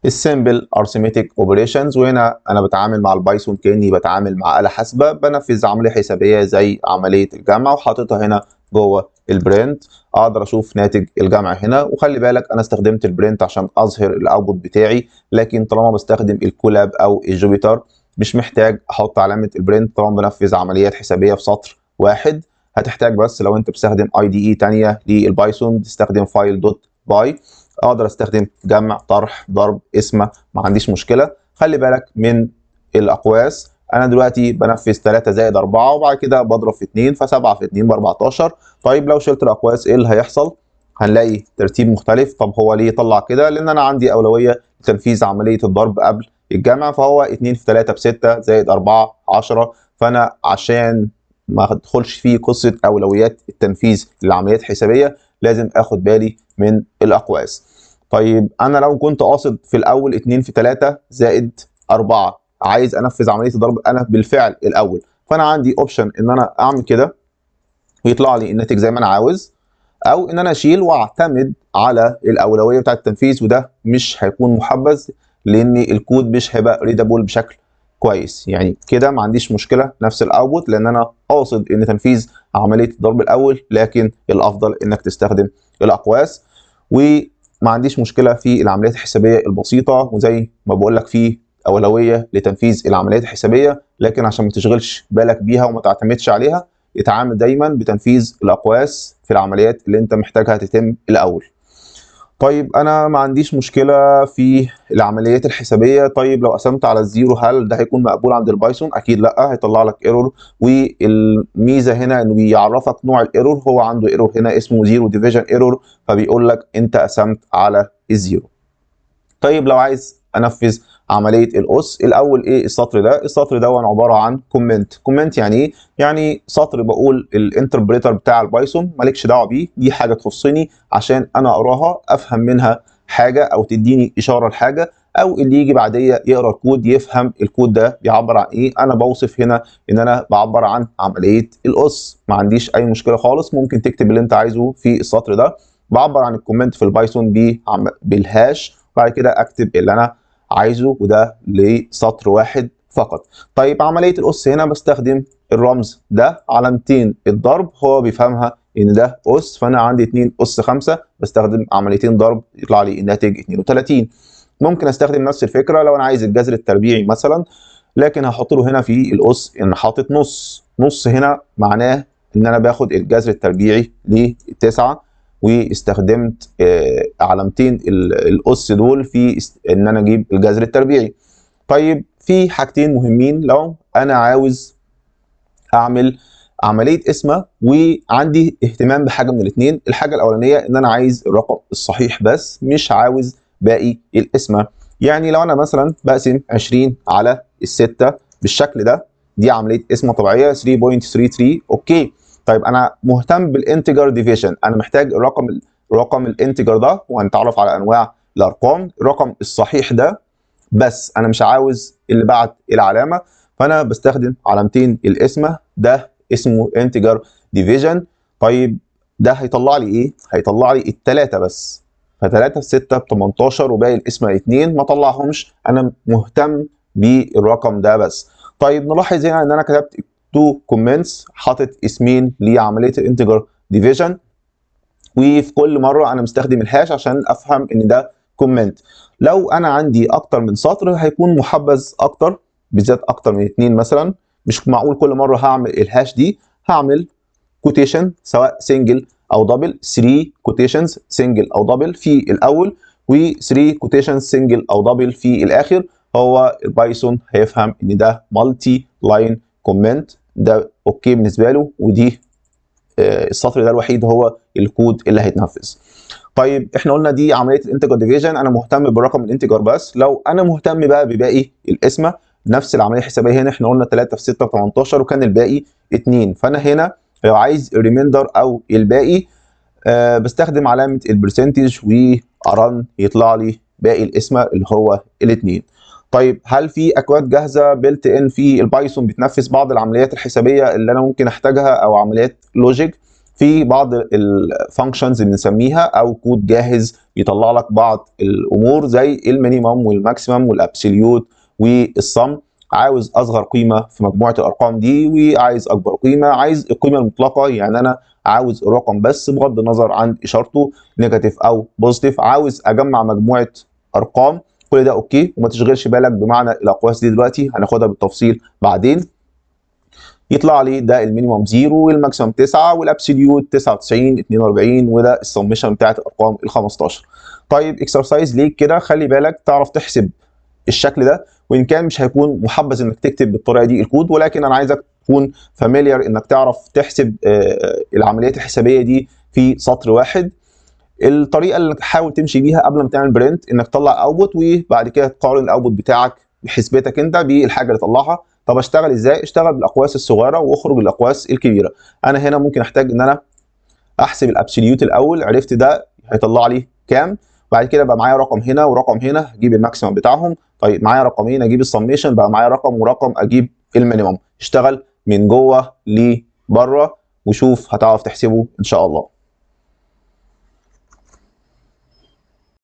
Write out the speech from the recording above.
السيمبل ارثماتيك اوبريشنز، وهنا انا بتعامل مع البايثون كاني بتعامل مع آلة حاسبة، بنفذ عملية حسابية زي عملية الجمع وحاططها هنا جوه البرنت. اقدر اشوف ناتج الجمع هنا، وخلي بالك انا استخدمت البرنت عشان اظهر الاوتبوت بتاعي، لكن طالما بستخدم الكولاب او الجوبيتر مش محتاج احط علامة البرنت طالما بنفذ عمليات حسابية في سطر واحد. هتحتاج بس لو انت بتستخدم اي دي اي تانية للبايثون تستخدم فايل دوت باي. اقدر استخدم جمع، طرح، ضرب، قسمه، ما عنديش مشكله. خلي بالك من الاقواس، انا دلوقتي بنفذ 3 زائد 4 وبعد كده بضرب في 2، ف7 في 2 ب 14. طيب لو شلت الاقواس ايه اللي هيحصل؟ هنلاقي ترتيب مختلف. طب هو ليه طلع كده؟ لان انا عندي اولويه لتنفيذ عمليه الضرب قبل الجمع، فهو 2 في 3 ب 6 زائد 4 10. فانا عشان ما ادخلش في قصه اولويات التنفيذ للعمليات الحسابيه لازم اخد بالي من الاقواس. طيب انا لو كنت قاصد في الاول 2 في 3 زائد 4 عايز انفذ عمليه الضرب انا بالفعل الاول، فانا عندي اوبشن ان انا اعمل كده ويطلع لي الناتج زي ما انا عاوز، او ان انا اشيل واعتمد على الاولويه بتاعه التنفيذ، وده مش هيكون محبذ لان الكود مش هيبقى ريدابل بشكل كويس. يعني كده ما عنديش مشكله نفس الاوتبوت لان انا قاصد ان تنفيذ عمليه الضرب الاول، لكن الافضل انك تستخدم الاقواس. وما عنديش مشكله في العمليات الحسابيه البسيطه، وزي ما بقول لك في اولويه لتنفيذ العمليات الحسابيه، لكن عشان ما تشغلش بالك بيها وما تعتمدش عليها اتعامل دايما بتنفيذ الاقواس في العمليات اللي انت محتاجها تتم الاول. طيب انا ما عنديش مشكله في العمليات الحسابيه. طيب لو قسمت على الزيرو هل ده هيكون مقبول عند البايثون؟ اكيد لا، هيطلع لك ايرور. والميزه هنا انه بيعرفك نوع الايرور، هو عنده ايرور هنا اسمه زيرو ديفيجن ايرور، فبيقول لك انت قسمت على الزيرو. طيب لو عايز انفذ عمليه القص الاول، ايه السطر ده؟ السطر ده عباره عن كومنت. كومنت يعني ايه؟ يعني سطر بقول الانتربريتر بتاع البايثون مالكش دعوه بيه، دي حاجه تخصني عشان انا اقراها افهم منها حاجه او تديني اشاره لحاجه، او اللي يجي بعديه يقرا الكود يفهم الكود ده بيعبر عن ايه. انا بوصف هنا ان انا بعبر عن عمليه القص، ما عنديش اي مشكله خالص، ممكن تكتب اللي انت عايزه في السطر ده. بعبر عن الكومنت في البايثون بالهاش، بعد كده اكتب اللي انا عايزه، وده لسطر واحد فقط. طيب عمليه القص هنا بستخدم الرمز ده علامتين الضرب، هو بيفهمها ان ده قص، فانا عندي 2 اس 5 بستخدم عمليتين ضرب يطلع لي الناتج 32. ممكن استخدم نفس الفكره لو انا عايز الجذر التربيعي مثلا، لكن هحط له هنا في القص ان حاطط نص. نص هنا معناه ان انا باخد الجذر التربيعي للتسعه، واستخدمت علامتين القص دول في ان انا اجيب الجذر التربيعي. طيب في حاجتين مهمين لو انا عاوز اعمل عمليه قسمه وعندي اهتمام بحاجه من الاثنين. الحاجه الاولانيه ان انا عايز الرقم الصحيح بس مش عاوز باقي القسمه. يعني لو انا مثلا بقسم 20 على الستة بالشكل ده، دي عمليه قسمه طبيعيه 3.33. اوكي. طيب انا مهتم بالانتجر ديفيجن، انا محتاج الرقم الانتجر ده، وهنتعرف على انواع الارقام، الرقم الصحيح ده بس، انا مش عاوز اللي بعد العلامه، فانا بستخدم علامتين القسمه، ده اسمه انتجر ديفيجن. طيب ده هيطلع لي ايه؟ هيطلع لي الثلاثه بس، ف3 في 6 ب 18 وباقي القسمه 2 ما طلعهمش، انا مهتم بالرقم ده بس. طيب نلاحظ هنا ان انا كتبت تو كومنتس، حاطط اسمين لعمليه الانتجر ديفيجن، وفي كل مره انا مستخدم الهاش عشان افهم ان ده كومنت. لو انا عندي اكتر من سطر هيكون محبذ اكتر، بالذات اكتر من 2 مثلا. مش معقول كل مره هعمل الهاش دي، هعمل كوتيشن سواء سنجل او دبل، 3 كوتيشنز سنجل او دبل في الاول، و3 كوتيشنز سنجل او دبل في الاخر. هو البايثون هيفهم ان ده مالتي لاين كومنت، ده اوكي بالنسبه له، ودي السطر ده الوحيد هو الكود اللي هيتنفذ. طيب احنا قلنا دي عمليه الانتجر ديفيجن، انا مهتم بالرقم الانتجر بس. لو انا مهتم بقى بباقي القسمه، نفس العمليه الحسابيه هنا، احنا قلنا 3 في 6 ب 18 وكان الباقي 2، فانا هنا لو عايز الريميندر او الباقي بستخدم علامه البرسنتج وارن يطلع لي باقي القسمه اللي هو الاثنين. طيب هل في اكواد جاهزه بيلت ان في البايثون بتنفذ بعض العمليات الحسابيه اللي انا ممكن احتاجها او عمليات لوجيك؟ في بعض الفانكشنز بنسميها او كود جاهز يطلع لك بعض الامور زي المينيمم والماكسيمم والابسوليوت والصم. عاوز اصغر قيمه في مجموعه الارقام دي وعايز اكبر قيمه، عايز القيمه المطلقه يعني انا عاوز الرقم بس بغض النظر عن اشارته نيجاتيف او بوزيتيف، عاوز اجمع مجموعه ارقام، كل ده اوكي. وما تشغلش بالك بمعنى الاقواس دي دلوقتي، هناخدها بالتفصيل بعدين. يطلع لي ده المينيمم 0 والماكسيمم 9 والابسوليوت 99 42 وده السمشن بتاعت الارقام ال 15. طيب اكسرسايز ليك كده، خلي بالك تعرف تحسب الشكل ده، وان كان مش هيكون محبذ انك تكتب بالطريقه دي الكود، ولكن انا عايزك تكون فاميليار انك تعرف تحسب العمليات الحسابيه دي في سطر واحد. الطريقه اللي تحاول تمشي بيها قبل ما تعمل برنت انك تطلع اوتبوت، وبعد كده تقارن الاوتبوت بتاعك بحسبتك انت بالحاجه اللي طلعها. طب اشتغل ازاي؟ اشتغل بالاقواس الصغيره واخرج الاقواس الكبيره. انا هنا ممكن احتاج ان انا احسب الابسوليوت الاول، عرفت ده هيطلع لي كام، بعد كده بقى معايا رقم هنا ورقم هنا هجيب الماكسيمم بتاعهم. طيب معايا رقمين اجيب السميشن، بقى معايا رقم ورقم اجيب المينيمم. اشتغل من جوه لبره وشوف هتعرف تحسبه ان شاء الله.